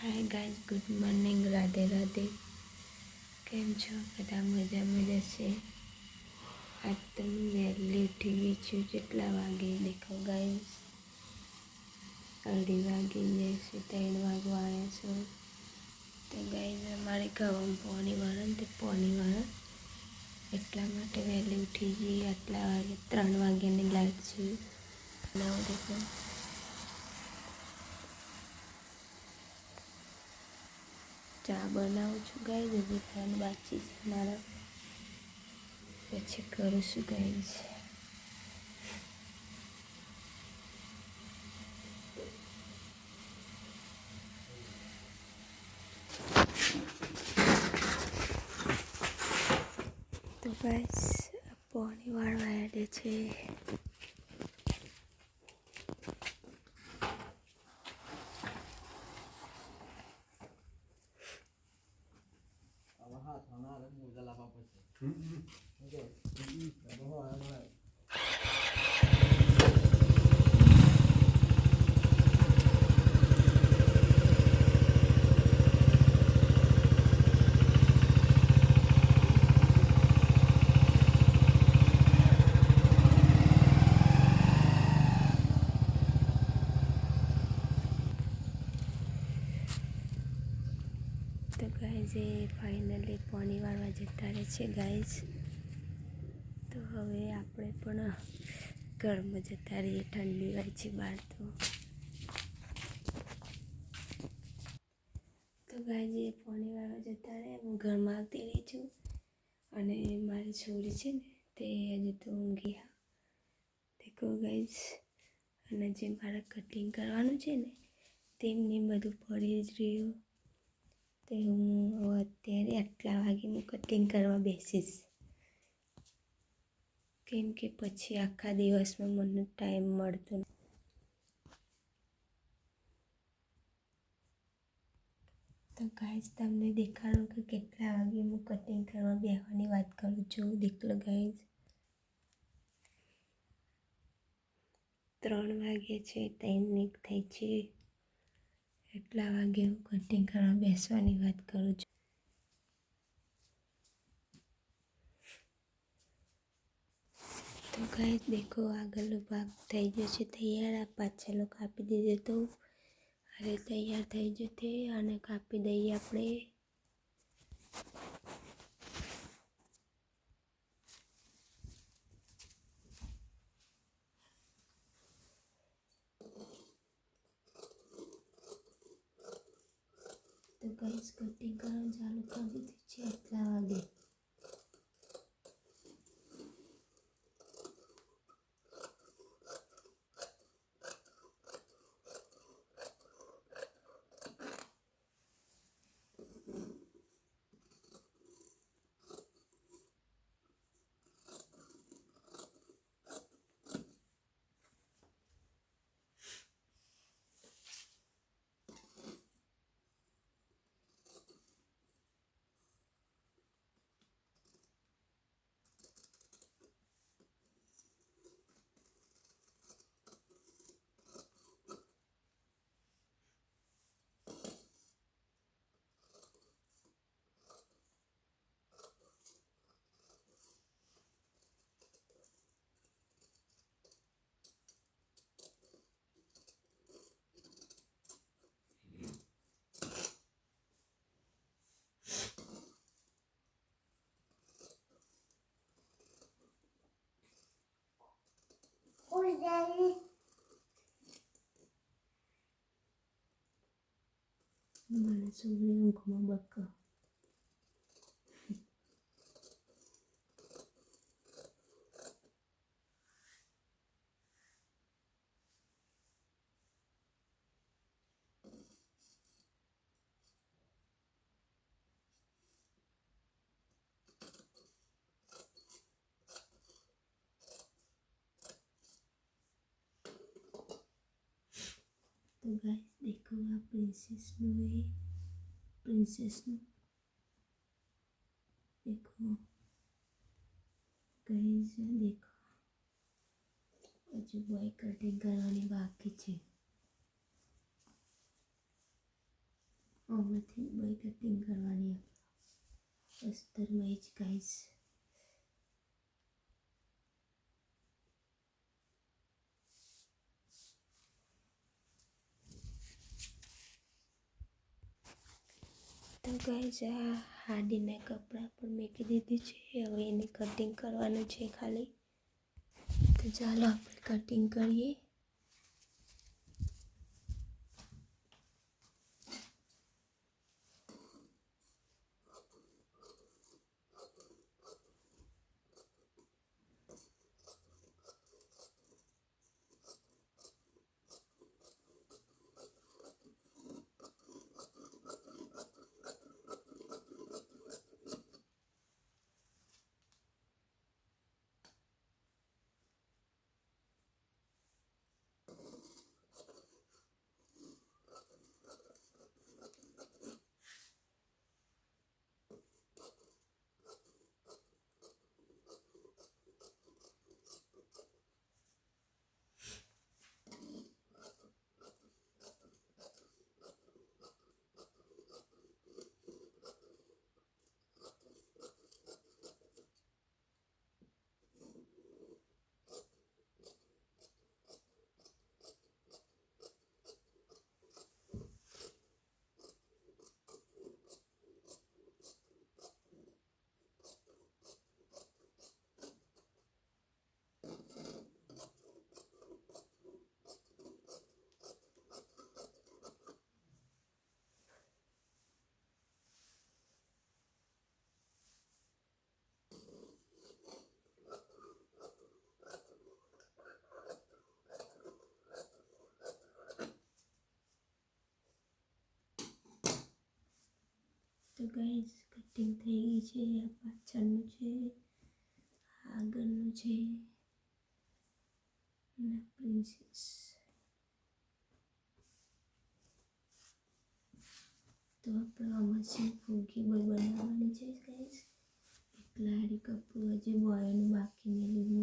હાય guys, good morning, Radhe Radhe. કેમ છો બધા? મજામાં જશે. આજ તો હું વહેલી ઉઠી ગઈ છું. કેટલા વાગે દેખો ગાઈઝ, 2:30 વાગી જશે, 3 વાગવા આવ્યા છો. તો ગાઈઝ અમારે ગામમાં પાણી વાળે ને તે પાણી વાળે એટલા માટે વહેલી ઉઠી ગઈ. આટલા વાગે 3 વાગ્યાની લાઈટ છે. ના દેખો ચા બનાવું છું ગાઈઝ, હજી ફોન બાકી છે મારા, પછી કરું છું ગાઈઝ. તો ગાઈઝ પાણી વાળવા આડે છે. તો ગાઈઝ એ ફાઇનલી પાણી વાળવા જતા રહે છે ગાઈઝ. તો હવે આપણે પણ ઘરમાં જતા રહીએ, ઠંડી હોય છે બહાર. તો ગાઈઝ એ પાણી વાળવા જતા રહે, હું ઘરમાં આવતી રહી છું. અને મારી છોરી છે ને તે હજુ તો ઊંઘી. દેખો ગાઈઝ, અને જે મારે કટિંગ કરવાનું છે ને તેમને બધું પડી જ રહ્યું. તો હું અત્યારે આટલા વાગે હું કટિંગ કરવા બેસીશ, કેમ કે પછી આખા દિવસમાં મને ટાઈમ મળતો નથી. તો ગાઈઝ તમને દેખાડું કે કેટલા વાગે હું કટિંગ કરવા બેસવાની વાત કરું છું. દેખલો ગાઈઝ, 3 વાગે છે, 3 થઈ છે. એટલા વાગે હું કટિંગ કરવા બેસવાની વાત કરું છું. તો ગાઈઝ દેખો, આગળનો ભાગ થઈ ગયો છે તૈયાર. આ પાછળનો કાપી દીધો તો હવે તૈયાર થઈ જશે. અને કાપી દઈએ આપણે. તો ગાઈઝ કટિંગ કરવાનું ચાલુ કરી દીધું છે આટલા વાગે. મને છોકરી ઊંઘમાં બકા. तो गाइस देखो, आप प्रिंसेस નું देखो गाइस, देखो हजू બોય કટિંગ કરવાની બાકી છે. આમાંથી બોય કટિંગ કરવાની અસ્તરમાં જ ગાઈસ. તો ગાઈસ આ હાડીના કપડાં પણ મેકી દીધી છે. હવે એને કટિંગ કરવાનું છે ખાલી. તો ચાલો આપણે કટિંગ કરીએ. તો ગાઈસ કટિંગ થઈ ગઈ છે. આ પાછળનું છે, આગળનું છે અને પ્રિન્સેસ. તો આપણે આમાં ફૂંકી બોય બનાવવાની છે ગાઈસ. એટલા હારી કપડું હજી બોયનું બાકી મેં લીધું